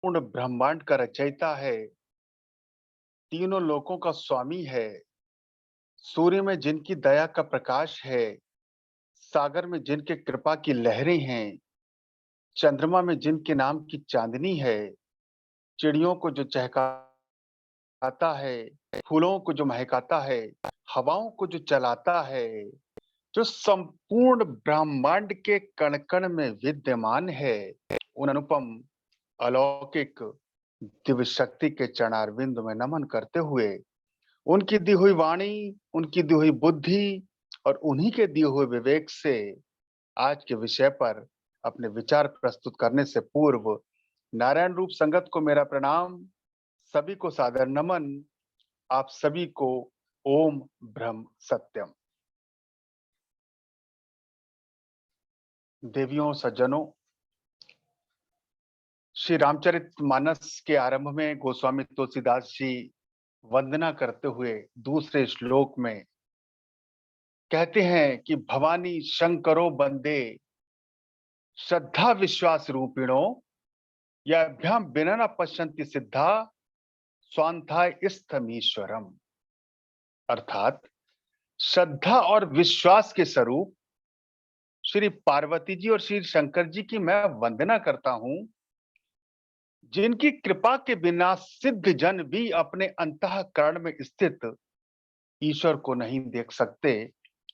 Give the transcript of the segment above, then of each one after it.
पूर्ण ब्रह्मांड का रचयिता है, तीनों लोकों का स्वामी है, सूर्य में जिनकी दया का प्रकाश है, सागर में जिनके कृपा की लहरें हैं, चंद्रमा में जिनके नाम की चांदनी है, चिड़ियों को जो चहकाता है, फूलों को जो महकाता है, हवाओं को जो चलाता है, जो संपूर्ण ब्रह्मांड के कण-कण में विद्यमान है, उन अनुपम, अलौकिक दिव्य शक्ति के चरणारविंद में नमन करते हुए, उनकी दी हुई वाणी, उनकी दी हुई बुद्धि और उन्हीं के दिए हुए विवेक से आज के विषय पर अपने विचार प्रस्तुत करने से पूर्व नारायण रूप संगत को मेरा प्रणाम, सभी को सादर नमन, आप सभी को ओम ब्रह्म सत्यम। देवियों सज्जनों, श्री रामचरितमानस के आरंभ में गोस्वामी तुलसीदास जी वंदना करते हुए दूसरे श्लोक में कहते हैं कि भवानी शंकरो बंदे श्रद्धा विश्वास रूपिणो याभ्याम बिना न पश्यन्ति सिद्धा स्वांथाय स्थमीश्वरम। अर्थात श्रद्धा और विश्वास के स्वरूप श्री पार्वती जी और श्री शंकर जी की मैं वंदना करता हूं, जिनकी कृपा के बिना सिद्ध जन भी अपने अंतःकरण में स्थित ईश्वर को नहीं देख सकते,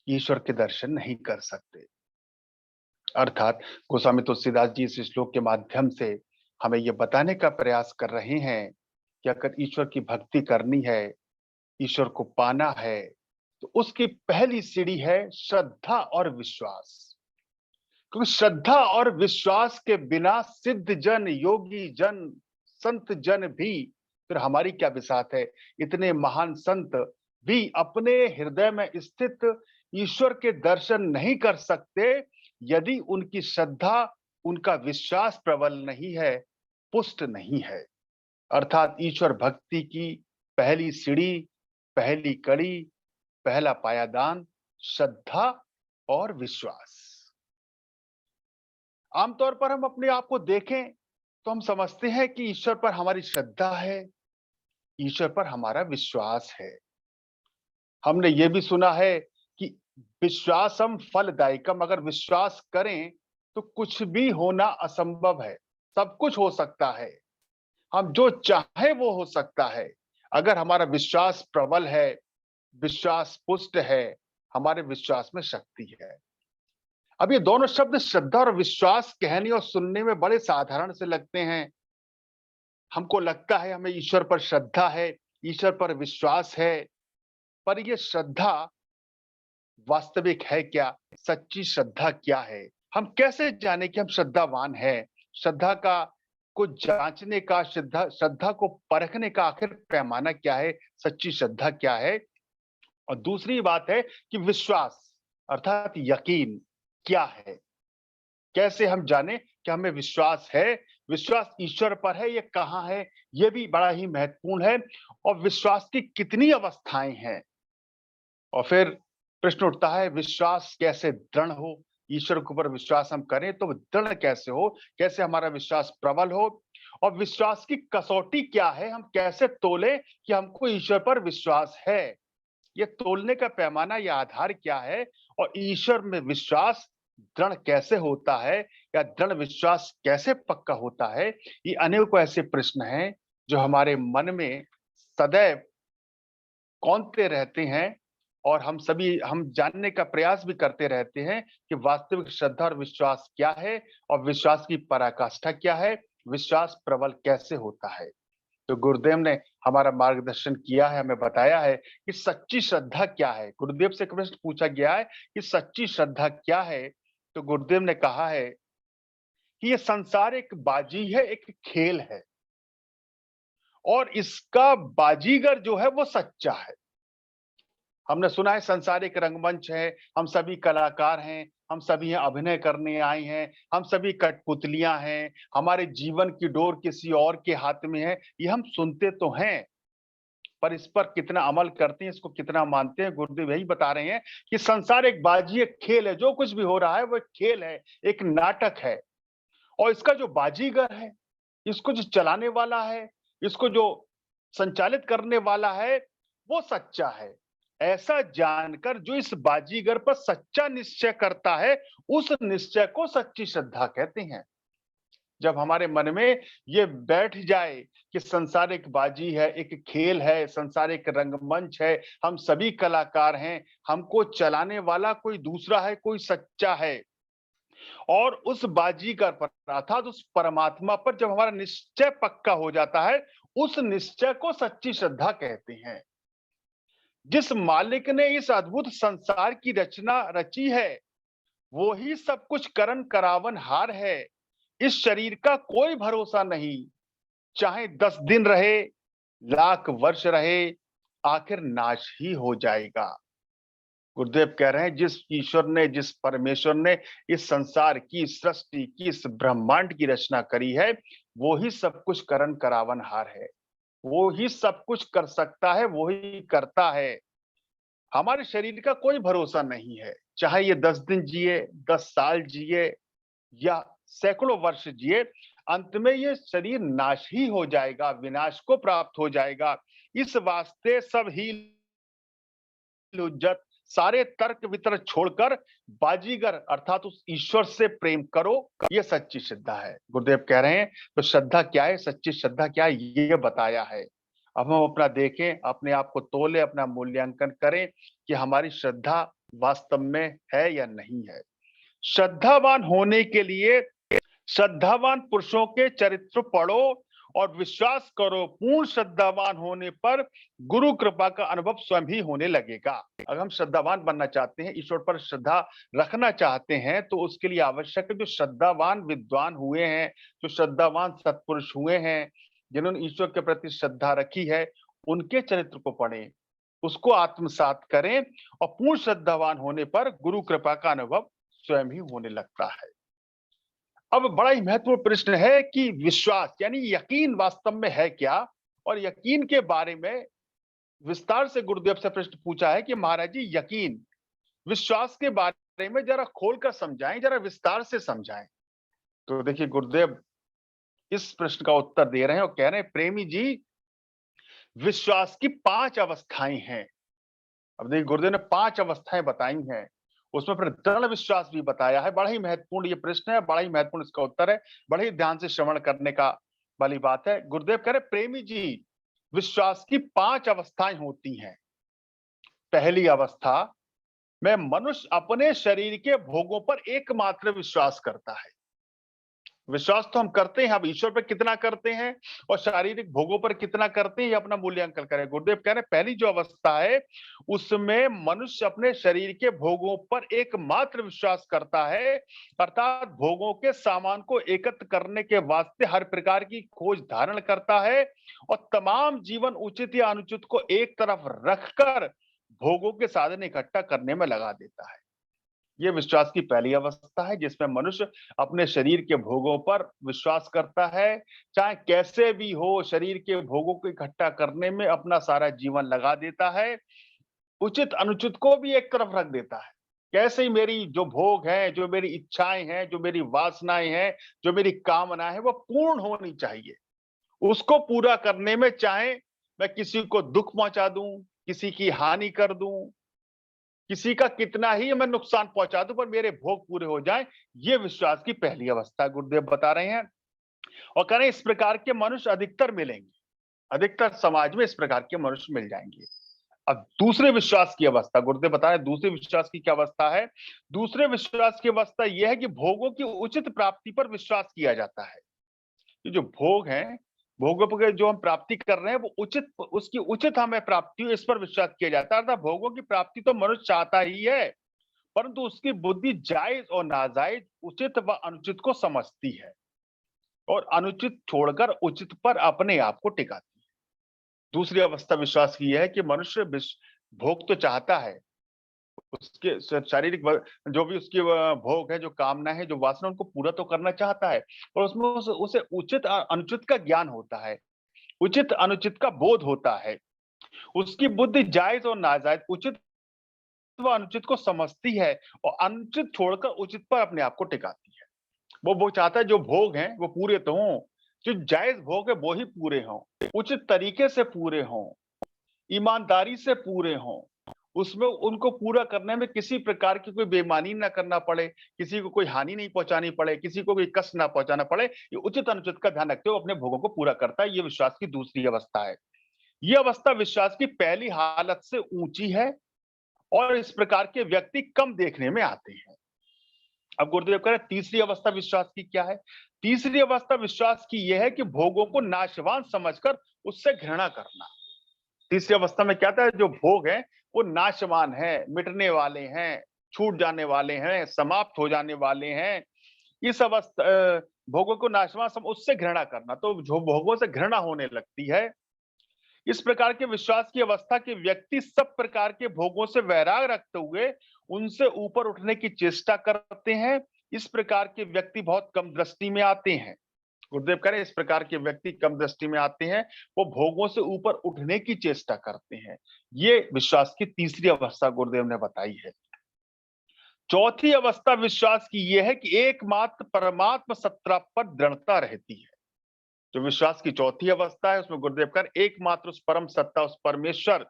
ईश्वर के दर्शन नहीं कर सकते। अर्थात गोस्वामी तुलसीदास जी इस श्लोक के माध्यम से हमें यह बताने का प्रयास कर रहे हैं कि अगर ईश्वर की भक्ति करनी है, ईश्वर को पाना है, तो उसकी पहली सीढ़ी है श्रद्धा और विश्वास। क्योंकि श्रद्धा और विश्वास के बिना सिद्ध जन, योगी जन, संत जन भी, फिर हमारी क्या बिसात है, इतने महान संत भी अपने हृदय में स्थित ईश्वर के दर्शन नहीं कर सकते यदि उनकी श्रद्धा, उनका विश्वास प्रबल नहीं है, पुष्ट नहीं है। अर्थात ईश्वर भक्ति की पहली सीढ़ी, पहली कड़ी, पहला पायादान श्रद्धा और विश्वास। आमतौर पर हम अपने आप को देखें तो हम समझते हैं कि ईश्वर पर हमारी श्रद्धा है, ईश्वर पर हमारा विश्वास है। हमने ये भी सुना है कि विश्वासम फलदायकम, अगर विश्वास करें तो कुछ भी होना असंभव है, सब कुछ हो सकता है, हम जो चाहे वो हो सकता है। अगर हमारा विश्वास प्रबल है, विश्वास पुष्ट है, हमारे विश्वास में शक्ति है। अब ये दोनों शब्द श्रद्धा और विश्वास कहने और सुनने में बड़े साधारण से लगते हैं। हमको लगता है हमें ईश्वर पर श्रद्धा है, ईश्वर पर विश्वास है, पर ये श्रद्धा वास्तविक है क्या? सच्ची श्रद्धा क्या है? हम कैसे जाने कि हम श्रद्धावान हैं? श्रद्धा का को जांचने का, श्रद्धा श्रद्धा को परखने का आखिर पैमाना क्या है? सच्ची श्रद्धा क्या है? और दूसरी बात है कि विश्वास अर्थात यकीन क्या है? कैसे हम जाने कि हमें विश्वास है? विश्वास ईश्वर पर है, ये कहाँ है? ये भी बड़ा ही महत्वपूर्ण है। और विश्वास की कितनी अवस्थाएं हैं? और फिर प्रश्न उठता है, विश्वास कैसे दृढ़ हो? ईश्वर के ऊपर विश्वास हम करें तो दृढ़ कैसे हो? कैसे हमारा विश्वास प्रबल हो? और विश्वास की कसौटी क्या है? हम कैसे तोलें कि हमको ईश्वर पर विश्वास है? ये तोलने का पैमाना या आधार क्या है? और ईश्वर में विश्वास दृढ़ कैसे होता है, या दृढ़ विश्वास कैसे पक्का होता है? ये अनेकों ऐसे प्रश्न हैं जो हमारे मन में सदैव कौंधते रहते हैं, और हम जानने का प्रयास भी करते रहते हैं कि वास्तविक श्रद्धा और विश्वास क्या है, और विश्वास की पराकाष्ठा क्या है, विश्वास प्रबल कैसे होता है। तो गुरुदेव ने हमारा मार्गदर्शन किया है, हमें बताया है कि सच्ची श्रद्धा क्या है। गुरुदेव से एक प्रश्न पूछा गया है कि सच्ची श्रद्धा क्या है? तो गुरुदेव ने कहा है कि ये संसार एक बाजी है, एक खेल है, और इसका बाजीगर जो है वो सच्चा है। हमने सुना है संसार एक रंगमंच है, हम सभी कलाकार हैं, हम सभी यहाँ अभिनय करने आए हैं, हम सभी कठपुतलियां हैं, हमारे जीवन की डोर किसी और के हाथ में है। ये हम सुनते तो हैं, पर इस पर कितना अमल करते हैं, इसको कितना मानते हैं? गुरुदेव यही बता रहे हैं कि संसार एक बाजी, एक खेल है, जो कुछ भी हो रहा है वो एक खेल है, एक नाटक है। और इसका जो बाजीगर है, इसको जो चलाने वाला है, इसको जो संचालित करने वाला है, वो सच्चा है। ऐसा जानकर जो इस बाजीगर पर सच्चा निश्चय करता है, उस निश्चय को सच्ची श्रद्धा कहते हैं। जब हमारे मन में ये बैठ जाए कि संसार एक बाजी है, एक खेल है, संसार एक रंगमंच है, हम सभी कलाकार हैं, हमको चलाने वाला कोई दूसरा है, कोई सच्चा है। और उस बाजीगर पर अर्थात उस परमात्मा पर जब हमारा निश्चय पक्का हो जाता है, उस निश्चय को सच्ची श्रद्धा कहते हैं। जिस मालिक ने इस अद्भुत संसार की रचना रची है, वो ही सब कुछ करन करावनहार है। इस शरीर का कोई भरोसा नहीं, चाहे 10 दिन रहे, लाख वर्ष रहे, आखिर नाश ही हो जाएगा। गुरुदेव कह रहे हैं जिस ईश्वर ने, जिस परमेश्वर ने इस संसार की, इस सृष्टि की, इस ब्रह्मांड की रचना करी है, वो ही सब कुछ करन करावनहार है। वो ही सब कुछ कर सकता है, वो ही करता है। हमारे शरीर का कोई भरोसा नहीं है, चाहे ये 10 दिन जिए, 10 साल जिए या सैकड़ों वर्ष जिए, अंत में ये शरीर नाश ही हो जाएगा, विनाश को प्राप्त हो जाएगा। इस वास्ते सब ही हुज्जत, सारे तर्क वितर्क छोड़कर बाजीगर अर्थात उस ईश्वर से प्रेम करो, ये सच्ची श्रद्धा है। गुरुदेव कह रहे हैं तो श्रद्धा क्या है, सच्ची श्रद्धा क्या है, ये बताया है। अब हम अपना देखें, अपने आप को तोले, अपना मूल्यांकन करें कि हमारी श्रद्धा वास्तव में है या नहीं है। श्रद्धावान होने के लिए श्रद्धावान पुरुषों के चरित्र पढ़ो और विश्वास करो, पूर्ण श्रद्धावान होने पर गुरु कृपा का अनुभव स्वयं ही होने लगेगा। अगर हम श्रद्धावान बनना चाहते हैं, ईश्वर पर श्रद्धा रखना चाहते हैं, तो उसके लिए आवश्यक है जो श्रद्धावान विद्वान हुए हैं, जो श्रद्धावान सत्पुरुष हुए हैं, जिन्होंने ईश्वर के प्रति श्रद्धा रखी है, उनके चरित्र को पढ़ें, उसको आत्मसात करें और पूर्ण श्रद्धावान होने पर गुरु कृपा का अनुभव स्वयं ही होने लगता है। अब बड़ा ही महत्वपूर्ण प्रश्न है कि विश्वास यानी यकीन वास्तव में है क्या? और यकीन के बारे में विस्तार से गुरुदेव से प्रश्न पूछा है कि महाराज जी यकीन, विश्वास के बारे में जरा खोलकर समझाएं, जरा विस्तार से समझाएं। तो देखिए गुरुदेव इस प्रश्न का उत्तर दे रहे हैं और कह रहे हैं प्रेमी जी, विश्वास की 5 अवस्थाएं हैं। अब देखिए गुरुदेव ने 5 अवस्थाएं बताई हैं, उसमें फिर दृढ़ विश्वास भी बताया है। बड़ा ही महत्वपूर्ण ये प्रश्न है, बड़ा ही महत्वपूर्ण इसका उत्तर है, बड़े ही ध्यान से श्रवण करने का वाली बात है। गुरुदेव कह रहे प्रेमी जी, विश्वास की 5 अवस्थाएं होती हैं। पहली अवस्था में मनुष्य अपने शरीर के भोगों पर एकमात्र विश्वास करता है। विश्वास तो हम करते हैं, अब ईश्वर पर कितना करते हैं और शारीरिक भोगों पर कितना करते हैं, ये अपना मूल्यांकन करें। गुरुदेव कह रहे हैं पहली जो अवस्था है उसमें मनुष्य अपने शरीर के भोगों पर एकमात्र विश्वास करता है, अर्थात भोगों के सामान को एकत्र करने के वास्ते हर प्रकार की खोज धारण करता है और तमाम जीवन उचित या अनुचित को एक तरफ रखकर भोगों के साधन इकट्ठा करने में लगा देता है। ये विश्वास की पहली अवस्था है जिसमें मनुष्य अपने शरीर के भोगों पर विश्वास करता है, चाहे कैसे भी हो शरीर के भोगों को इकट्ठा करने में अपना सारा जीवन लगा देता है, उचित अनुचित को भी एक तरफ रख देता है। कैसे ही मेरी जो भोग है, जो मेरी इच्छाएं हैं, जो मेरी वासनाएं हैं, जो मेरी कामना है वो पूर्ण होनी चाहिए। उसको पूरा करने में चाहे मैं किसी को दुख पहुंचा दूं, किसी की हानि कर दूं, किसी का कितना ही मैं नुकसान पहुंचा दूं पर मेरे भोग पूरे हो जाएं, ये विश्वास की पहली अवस्था गुरुदेव बता रहे हैं। और कह रहे हैं इस प्रकार के मनुष्य अधिकतर मिलेंगे, अधिकतर समाज में इस प्रकार के मनुष्य मिल जाएंगे। अब दूसरे विश्वास की अवस्था गुरुदेव बता रहे हैं, दूसरे विश्वास की क्या अवस्था है? दूसरे विश्वास की अवस्था यह है कि भोगों की उचित प्राप्ति पर विश्वास किया जाता है। ये जो भोग हैं, भोगों पर जो हम प्राप्ति कर रहे हैं वो उचित, उसकी उचित हमें प्राप्ति हो इस पर विश्वास किया जाता है। अर्थात भोगों की प्राप्ति तो मनुष्य चाहता ही है, परंतु उसकी बुद्धि जायज और नाजायज, उचित व अनुचित को समझती है और अनुचित छोड़कर उचित पर अपने आप को टिकाती है। दूसरी अवस्था विश्वास की है कि मनुष्य भोग तो चाहता है, उसके शारीरिक जो भी उसकी भोग है, जो कामना है, जो वासना, उनको पूरा तो करना चाहता है और उसमें उसे उचित अनुचित का ज्ञान होता है, उचित अनुचित का बोध होता है। उसकी बुद्धि जायज और नाजायज, उचित व अनुचित को समझती है और अनुचित छोड़कर उचित पर अपने आप को टिकाती है। वो चाहता है जो भोग हैं वो पूरे तो हों, जो जायज भोग है वो ही पूरे हों, उचित तरीके से पूरे हों, ईमानदारी से पूरे हों। उसमें उनको पूरा करने में किसी प्रकार की कोई बेईमानी ना करना पड़े, किसी को कोई हानि नहीं पहुँचानी पड़े, किसी को कोई कष्ट ना पहुँचाना पड़े। ये उचित-अनुचित का ध्यान रखते हुए अपने भोगों को पूरा करता है, ये विश्वास की दूसरी अवस्था है। ये अवस्था विश्वास की पहली हालत से ऊँची है और इस प्रकार के व्यक्ति कम देखने में आते हैं। अब गुरुदेव कह रहे हैं तीसरी अवस्था विश्वास की क्या है? तीसरी अवस्था विश्वास की यह है कि भोगों को नाशवान समझकर उससे घृणा करना। तीसरी अवस्था में क्या था, जो भोग है वो नाशवान है, मिटने वाले हैं, छूट जाने वाले हैं, समाप्त हो जाने वाले हैं। इस भोगों को नाशवान उससे घृणा करना, तो जो भोगों से घृणा होने लगती है, इस प्रकार के विश्वास की अवस्था के व्यक्ति सब प्रकार के भोगों से वैराग रखते हुए उनसे ऊपर उठने की चेष्टा करते हैं। इस प्रकार के व्यक्ति बहुत कम दृष्टि में आते हैं। गुरुदेव कह रहे हैं इस प्रकार के व्यक्ति कम दृष्टि में आते हैं, वो भोगों से ऊपर उठने की चेष्टा करते हैं। ये विश्वास की तीसरी अवस्था गुरुदेव ने बताई है। चौथी अवस्था विश्वास की यह है कि एकमात्र परमात्म सत्ता पर दृढ़ता रहती है। जो विश्वास की चौथी अवस्था है उसमें गुरुदेव कह रहे एकमात्र उस परम सत्ता, उस परमेश्वर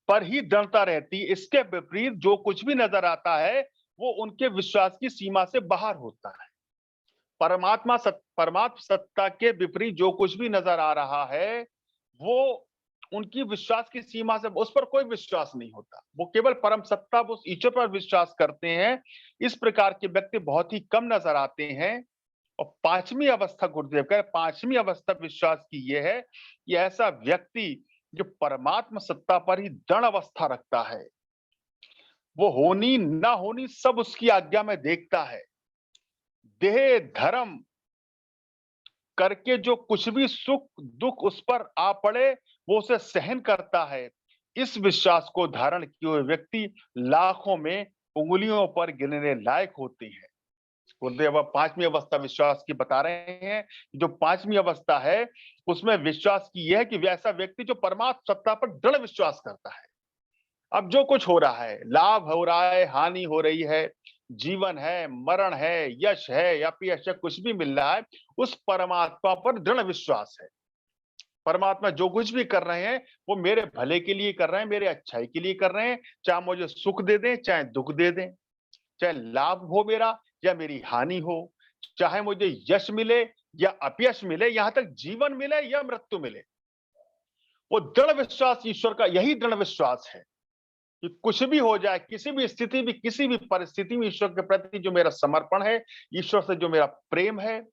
पर ही दृढ़ता रहती है। इसके विपरीत जो कुछ भी नजर आता है वो उनके विश्वास की सीमा से बाहर होता है। परमात्मा सत्ता के विपरीत जो कुछ भी नजर आ रहा है वो उनकी विश्वास की सीमा से, उस पर कोई विश्वास नहीं होता। वो केवल परम सत्ता, वो उस ईश्वर पर विश्वास करते हैं। इस प्रकार के व्यक्ति बहुत ही कम नजर आते हैं। और पांचवी अवस्था गुरुदेव कह, पांचवी अवस्था विश्वास की यह है कि ऐसा व्यक्ति जो परमात्मा सत्ता पर ही दृढ़ अवस्था रखता है, वो होनी ना होनी सब उसकी आज्ञा में देखता है। देह धर्म करके जो कुछ भी सुख दुख उस पर आ पड़े वो उसे सहन करता है। इस विश्वास को धारण किए हुए व्यक्ति लाखों में उंगलियों पर गिनने लायक होते हैं। गुरुदेव अब पांचवी अवस्था विश्वास की बता रहे हैं। जो पांचवी अवस्था है उसमें विश्वास की यह है कि वैसा व्यक्ति जो परमात्मा सत्ता पर दृढ़ विश्वास करता है। अब जो कुछ हो रहा है, लाभ हो रहा है, हानि हो रही है, जीवन है, मरण है, यश है या अपयश है, कुछ भी मिल रहा है, उस परमात्मा पर दृढ़ विश्वास है। परमात्मा जो कुछ भी कर रहे हैं वो मेरे भले के लिए कर रहे हैं, मेरे अच्छाई के लिए कर रहे हैं। चाहे मुझे सुख दे दें, चाहे दुख दे दें, चाहे लाभ हो मेरा या मेरी हानि हो, चाहे मुझे यश मिले या अपयश मिले, यहां तक जीवन मिले या मृत्यु मिले। वो दृढ़ विश्वास ईश्वर का, यही दृढ़ विश्वास है कि कुछ भी हो जाए, किसी भी स्थिति में, किसी भी परिस्थिति में ईश्वर के प्रति जो मेरा समर्पण है, ईश्वर से जो मेरा प्रेम है,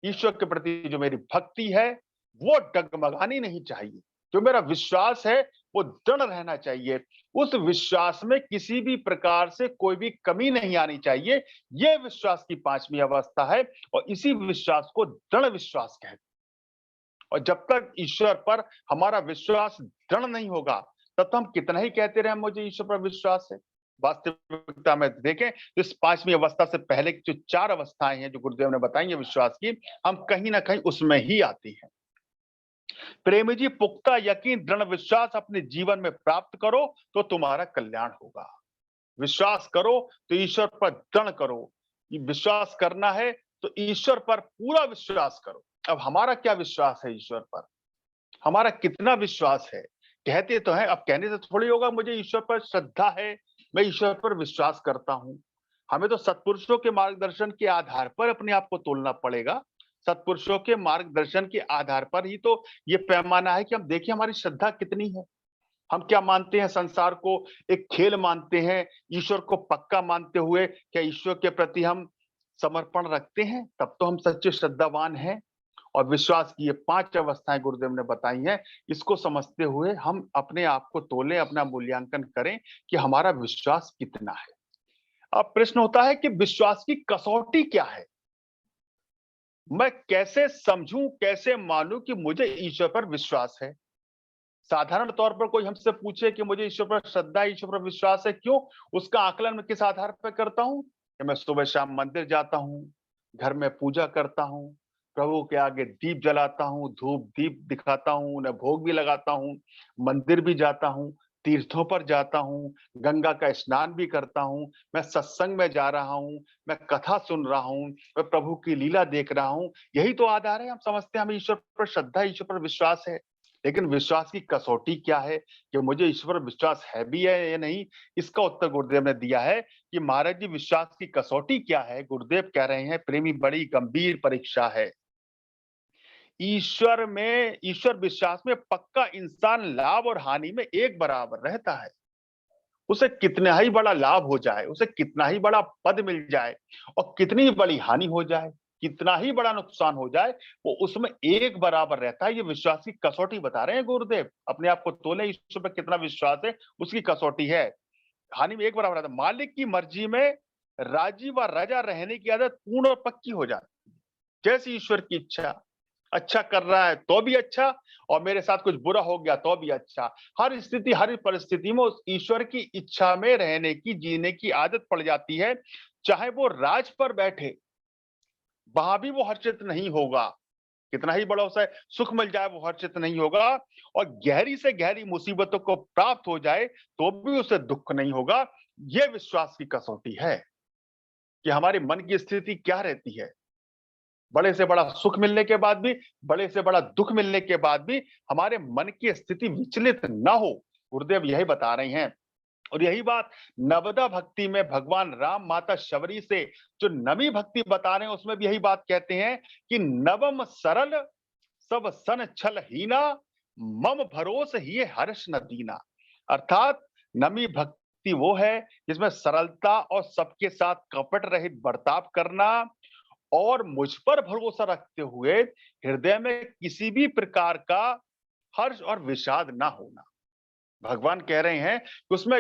ईश्वर के प्रति जो मेरी भक्ति है, वो डगमगानी नहीं चाहिए। जो मेरा विश्वास है वो दृढ़ रहना चाहिए। उस विश्वास में किसी भी प्रकार से कोई भी कमी नहीं आनी चाहिए। ये विश्वास की पांचवी अवस्था है और इसी विश्वास को दृढ़ विश्वास कहते हैं। और जब तक ईश्वर पर हमारा विश्वास दृढ़ नहीं होगा तब तो हम कितना ही कहते रहे मुझे ईश्वर पर विश्वास है। वास्तविकता में देखें तो इस पांचवी अवस्था से पहले की जो चार अवस्थाएं हैं जो गुरुदेव ने बताई है विश्वास की, हम कहीं ना कहीं उसमें ही आती हैं। प्रेमी जी, पुख्ता यकीन दृढ़ विश्वास अपने जीवन में प्राप्त करो तो तुम्हारा कल्याण होगा। विश्वास करो तो ईश्वर पर दृढ़ करो। ये विश्वास करना है तो ईश्वर पर पूरा विश्वास करो। अब हमारा क्या विश्वास है ईश्वर पर, हमारा कितना विश्वास है? कहते तो हैं, अब कहने से थोड़ी होगा मुझे ईश्वर पर श्रद्धा है, मैं ईश्वर पर विश्वास करता हूं। हमें तो सत्पुरुषों के मार्गदर्शन के आधार पर अपने आप को तोलना पड़ेगा। सत्पुरुषों के मार्गदर्शन के आधार पर ही तो ये पैमाना है कि हम देखें हमारी श्रद्धा कितनी है। हम क्या मानते हैं, संसार को एक खेल मानते हैं, ईश्वर को पक्का मानते हुए क्या ईश्वर के प्रति हम समर्पण रखते हैं? तब तो हम सच्चे श्रद्धावान हैं। और विश्वास की ये पांच अवस्थाएं गुरुदेव ने बताई हैं। इसको समझते हुए हम अपने आप को तोलें, अपना मूल्यांकन करें कि हमारा विश्वास कितना है। अब प्रश्न होता है कि विश्वास की कसौटी क्या है? मैं कैसे समझूं, कैसे मानूं कि मुझे ईश्वर पर विश्वास है? साधारण तौर पर कोई हमसे पूछे कि मुझे ईश्वर पर श्रद्धा, ईश्वर पर विश्वास है, क्यों? उसका आकलन मैं किस आधार पर करता हूं? कि मैं सुबह शाम मंदिर जाता हूं, घर में पूजा करता हूं, प्रभु के आगे दीप जलाता हूं, धूप दीप दिखाता हूं, उन्हें भोग भी लगाता हूं, मंदिर भी जाता हूं, तीर्थों पर जाता हूँ, गंगा का स्नान भी करता हूँ, मैं सत्संग में जा रहा हूँ, मैं कथा सुन रहा हूँ, मैं प्रभु की लीला देख रहा हूँ। यही तो आधार है, हम समझते हैं हमें ईश्वर पर श्रद्धा, ईश्वर पर विश्वास है। लेकिन विश्वास की कसौटी क्या है कि मुझे ईश्वर पर विश्वास है भी है या नहीं? इसका उत्तर गुरुदेव ने दिया है कि महाराज जी, विश्वास की कसौटी क्या है? गुरुदेव कह रहे हैं, प्रेमी, बड़ी गंभीर परीक्षा है। ईश्वर विश्वास में पक्का इंसान लाभ और हानि में एक बराबर रहता है। उसे कितना ही बड़ा लाभ हो जाए, उसे कितना ही बड़ा पद मिल जाए और कितनी ही बड़ी हानि हो जाए, कितना ही बड़ा नुकसान हो जाए, वो उसमें एक बराबर रहता है। ये विश्वास की कसौटी बता रहे हैं गुरुदेव। अपने आप को तोले, ईश्वर पर कितना विश्वास है, उसकी कसौटी है। हानि में एक बराबर रहता है। मालिक की मर्जी में राजी व रजा रहने की आदत पूर्ण और पक्की हो जाती है। जैसी ईश्वर की इच्छा, अच्छा कर रहा है तो भी अच्छा, और मेरे साथ कुछ बुरा हो गया तो भी अच्छा। हर स्थिति, हर परिस्थिति में उस ईश्वर की इच्छा में रहने की, जीने की आदत पड़ जाती है। चाहे वो राज पर बैठे, वहां भी वो हर्षित नहीं होगा। कितना ही बड़ा उसे सुख मिल जाए, वो हर्षित नहीं होगा। और गहरी से गहरी मुसीबतों को प्राप्त हो जाए तो भी उसे दुख नहीं होगा। ये विश्वास की कसौटी है कि हमारे मन की स्थिति क्या रहती है। बड़े से बड़ा सुख मिलने के बाद भी, बड़े से बड़ा दुख मिलने के बाद भी हमारे मन की स्थिति विचलित ना हो, गुरुदेव यही बता रहे हैं। और यही बात नवदा भक्ति में भगवान राम माता शबरी से जो नवी भक्ति बता रहे हैं, उसमें भी यही बात कहते हैं कि नवम सरल सब सन छल हीना, मम भरोस ही हर्ष न दीना। अर्थात नवी भक्ति वो है जिसमें सरलता और सबके साथ कपट रहित बर्ताव करना, और मुझ पर भरोसा रखते हुए हृदय में किसी भी प्रकार का हर्ष और विषाद ना होना। भगवान कह रहे हैं कि उसमें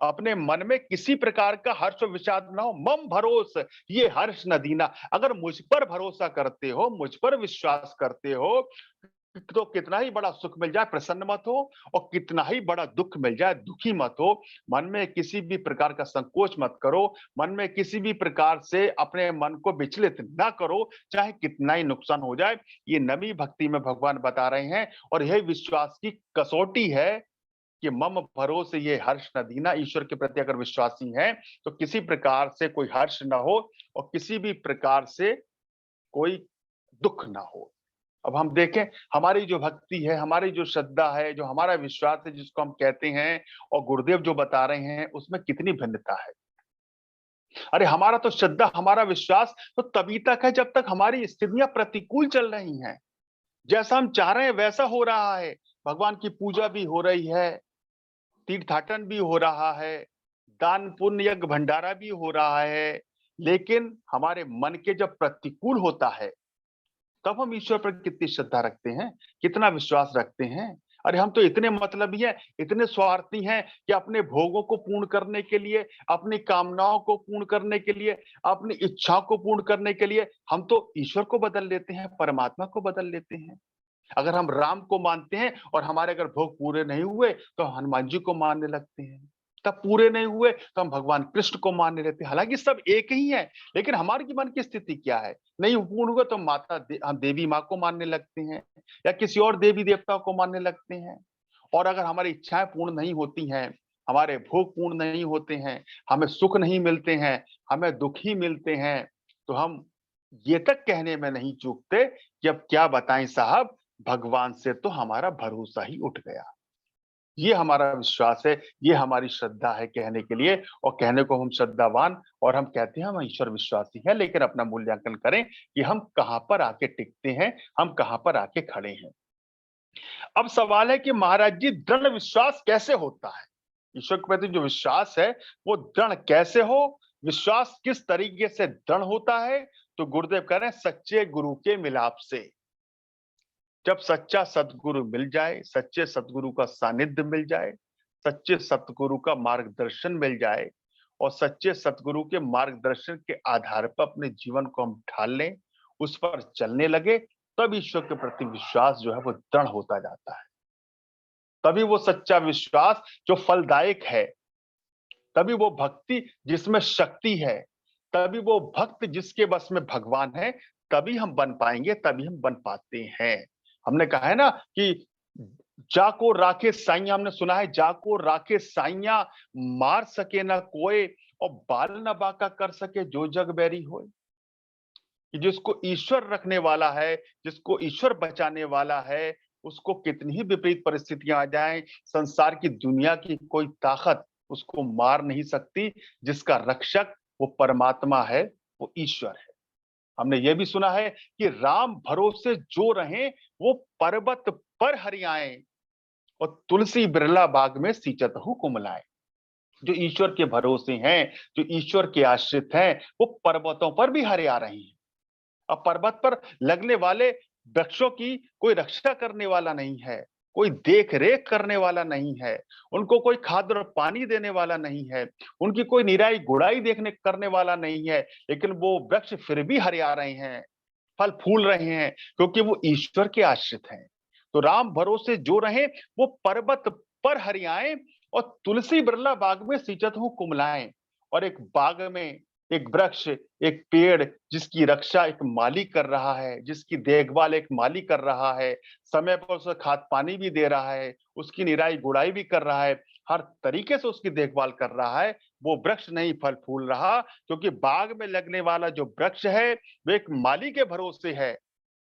अपने मन में किसी प्रकार का हर्ष और विषाद ना हो। मम भरोस ये हर्ष न दीना। अगर मुझ पर भरोसा करते हो, मुझ पर विश्वास करते हो, तो कितना ही बड़ा सुख मिल जाए प्रसन्न मत हो, और कितना ही बड़ा दुख मिल जाए दुखी मत हो। मन में किसी भी प्रकार का संकोच मत करो, मन में किसी भी प्रकार से अपने मन को विचलित ना करो, चाहे कितना ही नुकसान हो जाए। ये नवी भक्ति में भगवान बता रहे हैं, और यही विश्वास की कसौटी है कि मम भरोसे ये हर्ष न दीना। ईश्वर के प्रति अगर विश्वासी हैं तो किसी प्रकार से कोई हर्ष ना हो और किसी भी प्रकार से कोई दुख ना हो। अब हम देखें, हमारी जो भक्ति है, हमारी जो श्रद्धा है, जो हमारा विश्वास है जिसको हम कहते हैं, और गुरुदेव जो बता रहे हैं, उसमें कितनी भिन्नता है। अरे हमारा तो श्रद्धा, हमारा विश्वास तो तभी तक है जब तक हमारी स्थितियां प्रतिकूल चल रही हैं। जैसा हम चाह रहे हैं वैसा हो रहा है। भगवान की पूजा भी हो रही है, तीर्थाटन भी हो रहा है, दान पुण्य यज्ञ भंडारा भी हो रहा है, लेकिन हमारे मन के जब प्रतिकूल होता है, तब हम ईश्वर पर कितनी श्रद्धा रखते हैं, कितना विश्वास रखते हैं। अरे हम तो इतने मतलबी हैं, इतने स्वार्थी हैं कि अपने भोगों को पूर्ण करने के लिए, अपनी कामनाओं को पूर्ण करने के लिए, अपनी इच्छाओं को पूर्ण करने के लिए हम तो ईश्वर को बदल लेते हैं, परमात्मा को बदल लेते हैं। अगर हम राम को मानते हैं और हमारे अगर भोग पूरे नहीं हुए तो हनुमान जी को मानने लगते हैं। तब पूरे नहीं हुए तो हम भगवान कृष्ण को मानने लगते हैं। हालांकि सब एक ही है, लेकिन हमारी मन की स्थिति क्या है? नहीं पूर्ण हुआ तो हम देवी माँ को मानने लगते हैं, या किसी और देवी देवता को मानने लगते हैं। और अगर हमारी इच्छाएं पूर्ण नहीं होती हैं, हमारे भोग पूर्ण नहीं होते हैं, हमें सुख नहीं मिलते हैं, हमें दुख ही मिलते हैं, तो हम ये तक कहने में नहीं चूकते कि अब क्या बताएं साहब, भगवान से तो हमारा भरोसा ही उठ गया। ये हमारा विश्वास है, ये हमारी श्रद्धा है कहने के लिए, और कहने को हम श्रद्धावान, और हम कहते हैं हम ईश्वर विश्वासी हैं, लेकिन अपना मूल्यांकन करें कि हम कहाँ पर आके टिकते हैं, हम कहाँ पर आके खड़े हैं। अब सवाल है कि महाराज जी, दृढ़ विश्वास कैसे होता है? ईश्वर के प्रति जो विश्वास है वो दृढ़ कैसे हो? विश्वास किस तरीके से दृढ़ होता है? तो गुरुदेव कह रहे हैं, सच्चे गुरु के मिलाप से। जब सच्चा सतगुरु मिल जाए, सच्चे सतगुरु का सानिध्य मिल जाए, सच्चे सतगुरु का मार्गदर्शन मिल जाए, और सच्चे सतगुरु के मार्गदर्शन के आधार पर अपने जीवन को हम ढाल लें, उस पर चलने लगे, तब ईश्वर के प्रति विश्वास जो है वो दृढ़ होता जाता है। तभी वो सच्चा विश्वास जो फलदायक है, तभी वो भक्ति जिसमें शक्ति है, तभी वो भक्त जिसके बस में भगवान है, तभी हम बन पाएंगे, तभी हम बन पाते हैं। हमने कहा है ना कि जाको राखे साइयां, हमने सुना है जाको राखे साइयां, मार सके ना कोई, और बाल न बांका कर सके जो जग बैरी होए। कि जिसको ईश्वर रखने वाला है, जिसको ईश्वर बचाने वाला है, उसको कितनी ही विपरीत परिस्थितियां आ जाएं, संसार की दुनिया की कोई ताकत उसको मार नहीं सकती। जिसका रक्षक वो परमात्मा है, वो ईश्वर है। हमने ये भी सुना है कि राम भरोसे जो रहें, वो पर्वत पर हरियाएं, और तुलसी बिरला बाग में सींचत कुमलाएं। जो ईश्वर के भरोसे हैं, जो ईश्वर के आश्रित हैं, वो पर्वतों पर भी हरिया रही हैं। अब पर्वत पर लगने वाले वृक्षों की कोई रक्षा करने वाला नहीं है, कोई देख रेख करने वाला नहीं है, उनको कोई खाद और पानी देने वाला नहीं है, उनकी कोई निराई गुड़ाई देखने करने वाला नहीं है, लेकिन वो वृक्ष फिर भी हरिया रहे हैं, फल फूल रहे हैं, क्योंकि वो ईश्वर के आश्रित हैं। तो राम भरोसे जो रहे, वो पर्वत पर हरियाएं, और तुलसी बिरला बाग में सींचत हूं कुमलाएं। और एक बाग में एक वृक्ष, एक पेड़, जिसकी रक्षा एक माली कर रहा है, जिसकी देखभाल एक माली कर रहा है, समय पर उसे खाद पानी भी दे रहा है, उसकी निराई गुड़ाई भी कर रहा है, हर तरीके से उसकी देखभाल कर रहा है, वो वृक्ष नहीं फल फूल रहा, क्योंकि बाग में लगने वाला जो वृक्ष है, वो एक माली के भरोसे है,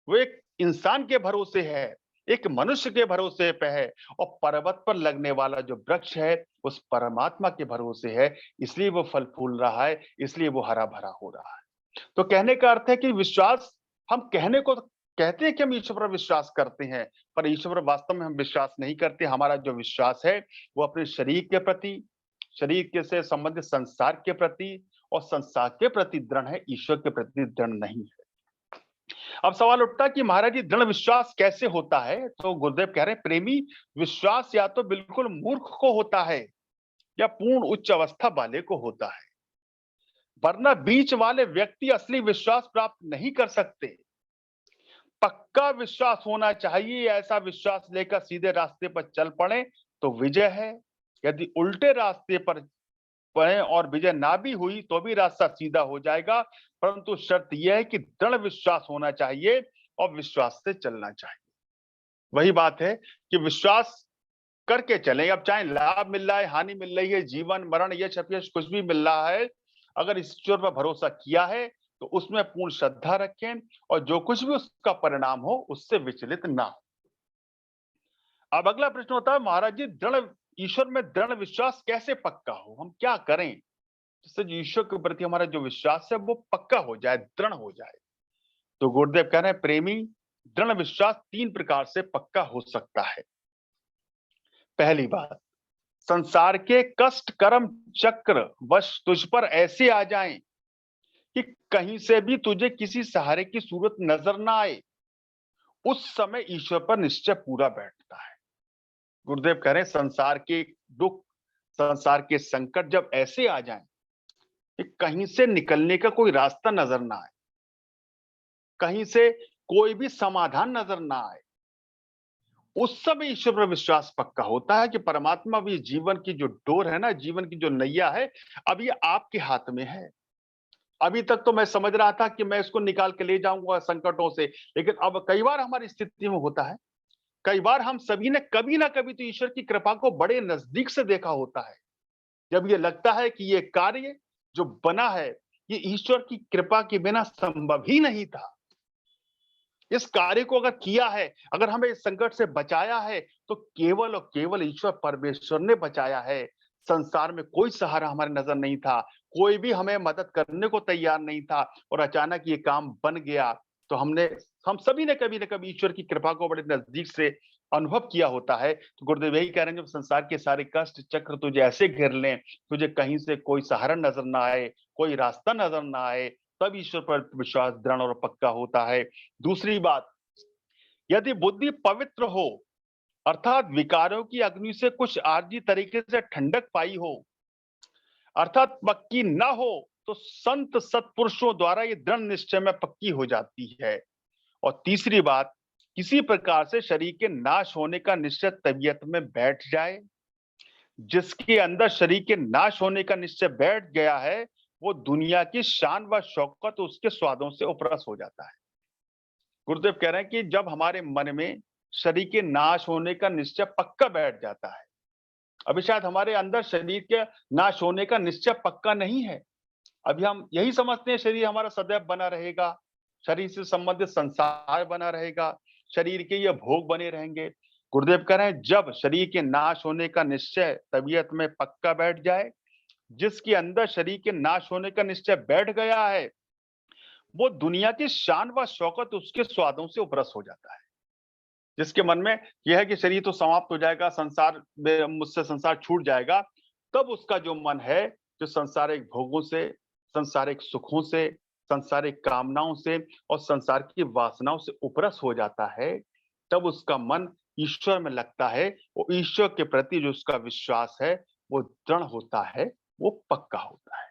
वो एक इंसान के भरोसे है, एक मनुष्य के भरोसे पे है। और पर्वत पर लगने वाला जो वृक्ष है, उस परमात्मा के भरोसे है, इसलिए वो फल फूल रहा है, इसलिए वो हरा भरा हो रहा है। तो कहने का अर्थ है कि विश्वास, हम कहने को कहते हैं कि हम ईश्वर पर विश्वास करते हैं, पर ईश्वर पर वास्तव में हम विश्वास नहीं करते। हमारा जो विश्वास है, वो अपने शरीर के प्रति, शरीर के से संबंधित संसार के प्रति, और संसार के प्रति दृढ़ है, ईश्वर के प्रति दृढ़ नहीं है। अब सवाल उठता है कि महाराज जी, दृढ़ विश्वास कैसे होता है? तो गुरुदेव कह रहे हैं, प्रेमी, विश्वास या तो बिल्कुल मूर्ख को होता है, या पूर्ण उच्च अवस्था वाले को होता है, वरना बीच वाले व्यक्ति असली विश्वास प्राप्त नहीं कर सकते। पक्का विश्वास होना चाहिए, ऐसा विश्वास लेकर सीधे रास्ते पर चल पड़े तो विजय है। यदि उल्टे रास्ते पर पड़े और विजय ना भी हुई तो भी रास्ता सीधा हो जाएगा, परंतु शर्त यह है कि दृढ़ विश्वास होना चाहिए और विश्वास से चलना चाहिए। वही बात है कि विश्वास करके चलें, अब चाहे लाभ मिल रहा है, हानि मिल रही है, जीवन मरण यश अपयश कुछ भी मिल रहा है, अगर ईश्वर पर भरोसा किया है तो उसमें पूर्ण श्रद्धा रखें, और जो कुछ भी उसका परिणाम हो उससे विचलित ना हो। अब अगला प्रश्न होता है, महाराज जी, दृढ़ ईश्वर में दृढ़ विश्वास कैसे पक्का हो? हम क्या करें जिससे ईश्वर के प्रति हमारा जो विश्वास है वो पक्का हो जाए, दृढ़ हो जाए? तो गुरुदेव कह रहे हैं, प्रेमी, दृढ़ विश्वास 3 प्रकार से पक्का हो सकता है। पहली बात, संसार के कष्ट कर्म चक्र वश तुझ पर ऐसे आ जाएं कि कहीं से भी तुझे किसी सहारे की सूरत नजर ना आए, उस समय ईश्वर पर निश्चय पूरा बैठता है। गुरुदेव कह रहे हैं, संसार के दुख, संसार के संकट जब ऐसे आ जाएं कि कहीं से निकलने का कोई रास्ता नजर ना आए, कहीं से कोई भी समाधान नजर ना आए, उस समय ईश्वर पर विश्वास पक्का होता है कि परमात्मा भी जीवन की जो डोर है ना, जीवन की जो नैया है, अब ये आपके हाथ में है। अभी तक तो मैं समझ रहा था कि मैं इसको निकाल के ले जाऊंगा संकटों से, लेकिन अब कई बार हमारी स्थिति में होता है, कई बार हम सभी ने कभी ना कभी तो ईश्वर की कृपा को बड़े नजदीक से देखा होता है, जब ये लगता है कि ये कार्य जो बना है, ये ईश्वर की कृपा के बिना संभव ही नहीं था। इस कार्य को अगर किया है, अगर हमें इस संकट से बचाया है, तो केवल और केवल ईश्वर परमेश्वर ने बचाया है। संसार में कोई सहारा हमारे नजर नहीं था, कोई भी हमें मदद करने को तैयार नहीं था, और अचानक ये काम बन गया। तो हम सभी ने कभी ना कभी ईश्वर की कृपा को बड़े नजदीक से अनुभव किया होता है। तो गुरुदेव यही कह रहे हैं, जब संसार के सारे कष्ट चक्र तुझे ऐसे घेर लें, तुझे कहीं से कोई सहारा नजर ना आए, कोई रास्ता नजर ना आए, तब ईश्वर पर विश्वास दृढ़ और पक्का होता है। दूसरी बात, यदि बुद्धि पवित्र हो, अर्थात विकारों की अग्नि से कुछ आरजी तरीके से ठंडक पाई हो, अर्थात पक्की ना हो, तो संत सत्पुरुषों द्वारा ये दृढ़ निश्चय में पक्की हो जाती है। और तीसरी बात, किसी प्रकार से शरीर के नाश होने का निश्चय तबीयत में बैठ जाए, जिसके अंदर शरीर के नाश होने का निश्चय बैठ गया है, वो दुनिया की शान व शौकत उसके स्वादों से उपरस हो जाता है। गुरुदेव कह रहे हैं कि जब हमारे मन में शरीर के नाश होने का निश्चय पक्का बैठ जाता है। अभी शायद हमारे अंदर शरीर के नाश होने का निश्चय पक्का नहीं है। अभी हम यही समझते हैं शरीर हमारा सदैव बना रहेगा, शरीर से संबंधित संसार बना रहेगा, शरीर के ये भोग बने रहेंगे। गुरुदेव कह रहे हैं जब शरीर के नाश होने का निश्चय तबीयत में पक्का बैठ जाए, जिसके अंदर शरीर के नाश होने का निश्चय बैठ गया है, वो दुनिया की शान व शौकत उसके स्वादों से उपरस हो जाता है। जिसके मन में यह है कि शरीर तो समाप्त हो जाएगा, संसार में मुझसे संसार छूट जाएगा, तब उसका जो मन है, जो संसारिक भोगों से, संसारिक सुखों से, संसारिक कामनाओं से और संसार की वासनाओं से उपरस हो जाता है, तब उसका मन ईश्वर में लगता है। वो ईश्वर के प्रति जो उसका विश्वास है, वो दृढ़ होता है, वो पक्का होता है।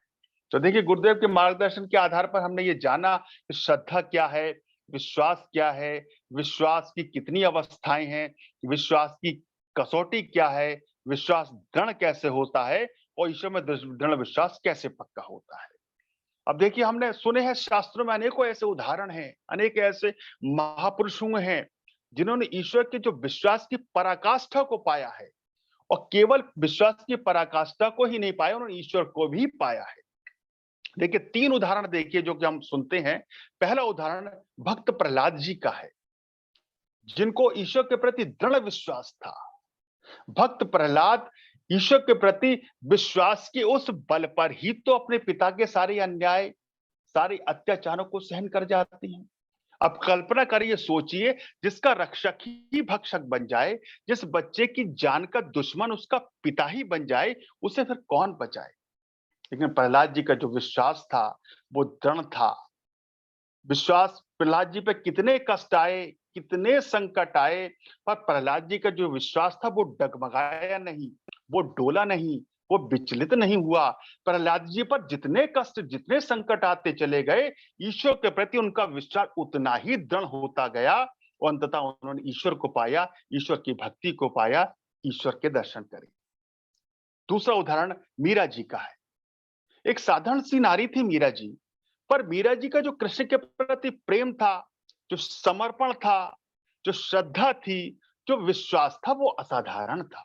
तो देखिए गुरुदेव के मार्गदर्शन के आधार पर हमने ये जाना कि श्रद्धा क्या है, विश्वास क्या है, विश्वास की कितनी अवस्थाएं हैं, विश्वास की कसौटी क्या है, विश्वास दृढ़ कैसे होता है और ईश्वर में दृढ़ विश्वास कैसे पक्का होता है। अब देखिए हमने सुने हैं शास्त्रों में अनेकों ऐसे उदाहरण हैं, अनेक ऐसे महापुरुष हुए हैं जिन्होंने ईश्वर के जो विश्वास की पराकाष्ठा को पाया है और केवल विश्वास की पराकाष्ठा को ही नहीं पाया, उन्होंने ईश्वर को भी पाया है। देखिए 3 उदाहरण देखिए जो कि हम सुनते हैं। पहला उदाहरण भक्त प्रहलाद जी का है, जिनको ईश्वर के प्रति दृढ़ विश्वास था। भक्त प्रहलाद ईश्वर के प्रति विश्वास के उस बल पर ही तो अपने पिता के सारे अन्याय, सारे अत्याचारों को सहन कर जाते हैं। अब कल्पना करिए, सोचिए, जिसका रक्षक ही भक्षक बन जाए, जिस बच्चे की जान का दुश्मन उसका पिता ही बन जाए, उसे फिर कौन बचाए। लेकिन प्रहलाद जी का जो विश्वास था वो दृढ़ था। विश्वास, प्रहलाद जी पे कितने कष्ट आए, कितने संकट आए, पर प्रहलाद जी का जो विश्वास था वो डगमगाया नहीं, वो डोला नहीं, वो विचलित नहीं हुआ। प्रहलाद जी पर जितने कष्ट, जितने संकट आते चले गए, ईश्वर के प्रति उनका विश्वास उतना ही दृढ़ होता गया और अंततः उन्होंने ईश्वर को पाया, ईश्वर की भक्ति को पाया, ईश्वर के दर्शन करे। दूसरा उदाहरण मीरा जी का है। एक साधारण सी नारी थी मीरा जी, पर मीरा जी का जो कृष्ण के प्रति प्रेम था, जो समर्पण था, जो श्रद्धा थी, जो विश्वास था, वो असाधारण था।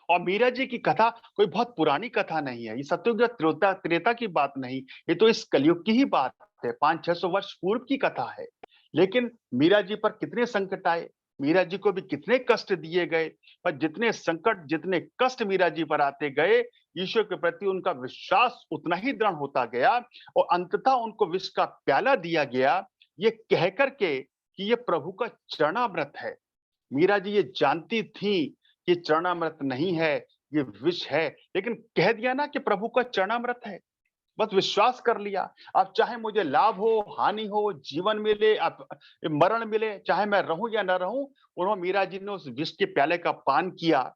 और मीरा जी की कथा कोई बहुत पुरानी कथा नहीं है, ये सतयुग या त्रेता त्रेता की बात नहीं, ये तो इस कलयुग की ही बात है, 500-600 वर्ष पूर्व की कथा है। लेकिन मीरा जी पर कितने संकट आए, मीरा जी को भी कितने कष्ट दिए गए, पर जितने संकट, जितने कष्ट मीरा जी पर आते गए, ईश्वर के प्रति उनका विश्वास उतना ही दृढ़ होता गया और अंततः उनको विष का प्याला दिया गया, ये कह करके कि ये प्रभु का चरणामृत है। मीरा जी ये जानती थी कि चरणामृत नहीं है, ये विष है, लेकिन कह दिया ना कि प्रभु का चरणामृत है। बस विश्वास कर लिया। अब चाहे मुझे लाभ हो, हानि हो, जीवन मिले, अब मरण मिले, चाहे मैं रहूं या ना रहूं, उन्होंने, मीरा जी ने उस विष के प्याले का पान किया।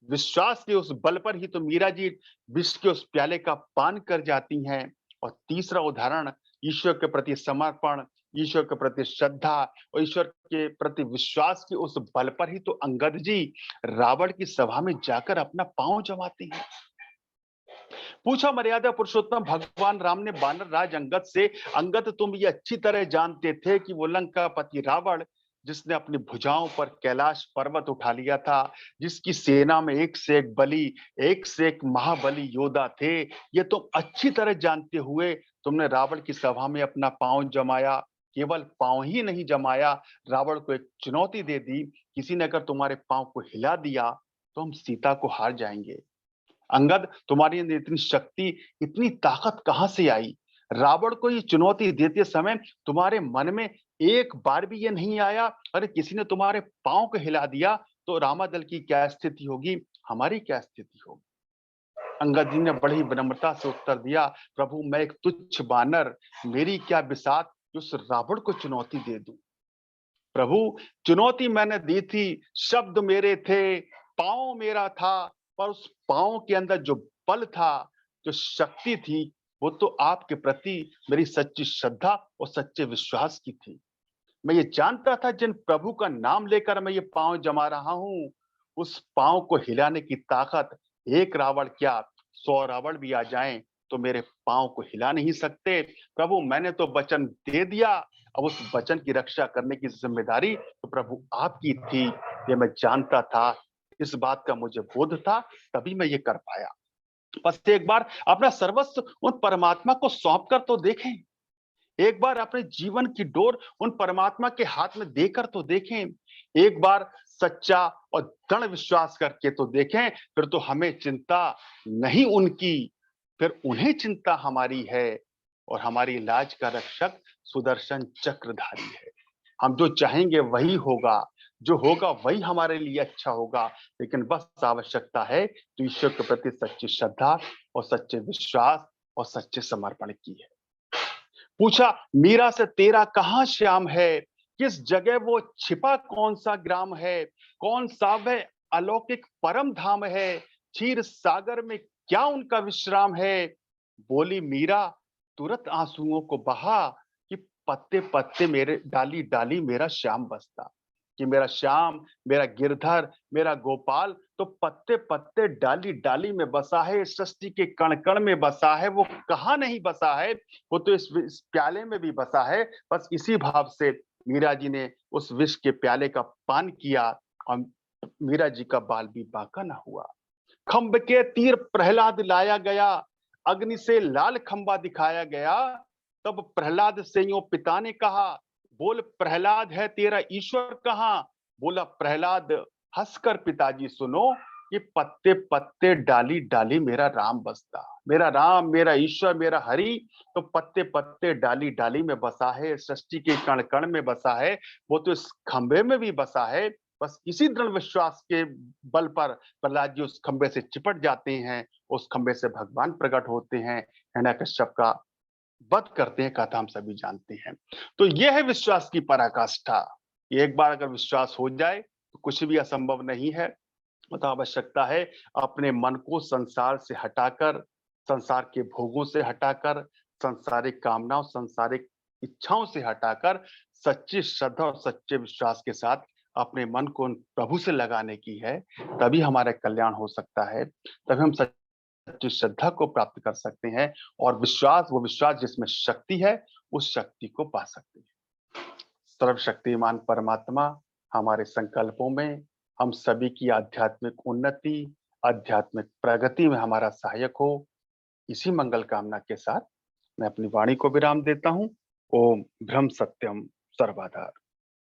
विश्वास के उस बल पर ही तो मीरा जी विष के उस प्याले का पान कर जाती हैं। और तीसरा उदाहरण ईश्वर के प्रति समर्पण, ईश्वर के प्रति श्रद्धा और ईश्वर के प्रति विश्वास के उस बल पर ही तो अंगद जी रावण की सभा में जाकर अपना पांव जमाते हैं। पूछा मर्यादा पुरुषोत्तम भगवान राम ने बानर राज अंगद से, अंगद तुम ये अच्छी तरह जानते थे कि वो लंकापति रावण, जिसने अपनी भुजाओं पर कैलाश पर्वत उठा लिया था, जिसकी सेना में एक से एक बली, एक से एक महाबली योद्धा थे, ये तुम अच्छी तरह जानते हुए तुमने रावण की सभा में अपना पांव जमाया। केवल पांव ही नहीं जमाया, रावण को एक चुनौती दे दी, किसी ने अगर तुम्हारे पांव को हिला दिया तो हम सीता को हार जाएंगे। अंगद, तुम्हारी अंदर इतनी शक्ति, इतनी ताकत कहां से आई? रावण को ये चुनौती देते समय तुम्हारे मन में एक बार भी ये नहीं आया, अरे किसी ने तुम्हारे पांव को हिला दिया तो रामादल की क्या स्थिति होगी, हमारी क्या स्थिति होगी? अंगद जी ने बड़ी विनम्रता से उत्तर दिया, प्रभु मैं एक तुच्छ बानर, मेरी क्या बिसात कि उस रावण को चुनौती दे दूं। प्रभु, चुनौती मैंने दी थी, शब्द मेरे थे, पांव मेरा था, पर उस पांव के अंदर जो बल था, जो शक्ति थी, वो तो आपके प्रति मेरी सच्ची श्रद्धा और सच्चे विश्वास की थी। मैं ये जानता था जिन प्रभु का नाम लेकर मैं ये पांव जमा रहा हूं, उस पांव को हिलाने की ताकत एक रावण क्या, 100 रावण भी आ जाएं तो मेरे पांव को हिला नहीं सकते। प्रभु मैंने तो वचन दे दिया, अब उस वचन की रक्षा करने की जिम्मेदारी तो प्रभु आपकी थी, ये मैं जानता था, इस बात का मुझे बोध था, तभी मैं ये कर पाया। बस एक बार अपना सर्वस्व उन परमात्मा को सौंप कर तो देखें। एक बार अपने जीवन की डोर उन परमात्मा के हाथ में देकर तो देखें। एक बार सच्चा और दृढ़ विश्वास करके तो देखें, फिर तो हमें चिंता नहीं उनकी, फिर उन्हें चिंता हमारी है। और हमारी लाज का रक्षक सुदर्शन चक्रधारी है। हम जो चाहेंगे वही होगा, जो होगा वही हमारे लिए अच्छा होगा। लेकिन बस आवश्यकता है तो ईश्वर के प्रति सच्ची श्रद्धा और सच्चे विश्वास और सच्चे समर्पण की है। पूछा, मीरा से तेरा कहाँ श्याम है, किस जगह वो छिपा कौन सा ग्राम है, कौन सा वह अलौकिक परम धाम है, क्षीर सागर में क्या उनका विश्राम है। बोली मीरा तुरंत आंसुओं को बहा कि पत्ते पत्ते मेरे डाली डाली मेरा श्याम बसता, कि मेरा श्याम, मेरा गिरधर, मेरा गोपाल तो पत्ते पत्ते डाली डाली में बसा है, इस सृष्टि के कण कण में बसा है। वो कहाँ नहीं बसा है, वो तो इस प्याले में भी बसा है। बस इसी भाव से मीरा जी ने उस विष के प्याले का पान किया और मीरा जी का बाल भी बांका न हुआ। खंभ के तीर प्रहलाद लाया गया, अग्नि से लाल खंबा दिखाया गया। तब प्रहलाद से यूं पिता ने कहा, बोल प्रहलाद है तेरा ईश्वर कहाँ। बोला प्रहलाद हंसकर, पिताजी सुनो, ये पत्ते पत्ते डाली डाली मेरा राम बसता, मेरा राम, मेरा ईश्वर, मेरा हरि तो पत्ते पत्ते डाली डाली में बसा है, सृष्टि के कण कण में बसा है। वो तो इस खंबे में भी बसा है। बस इसी दृढ़ विश्वास के बल पर प्रहलाद जी उस खंबे से चिपट जाते हैं, उस खंबे से भगवान प्रकट होते हैं, हिरण्यकश्यप का वध करते हैं, कथा हम सभी जानते हैं। तो यह है विश्वास की पराकाष्ठा। एक बार अगर विश्वास हो जाए तो कुछ भी असंभव नहीं है। मतलब आवश्यकता है अपने मन को संसार से हटाकर, संसार के भोगों से हटाकर, सांसारिक कामनाओं, सांसारिक इच्छाओं से हटाकर सच्ची श्रद्धा और सच्चे विश्वास के साथ अपने मन को उन प्रभु से लगाने की है। तभी हमारा कल्याण हो सकता है, तभी हम सच्ची श्रद्धा को प्राप्त कर सकते हैं और विश्वास, वो विश्वास जिसमें शक्ति है, उस शक्ति को पा सकते हैं। सर्वशक्तिमान परमात्मा हमारे संकल्पों में हम सभी की आध्यात्मिक उन्नति, आध्यात्मिक प्रगति में हमारा सहायक हो। इसी मंगल कामना के साथ मैं अपनी वाणी को विराम देता हूँ। ओम ब्रह्म सत्यम सर्वदा।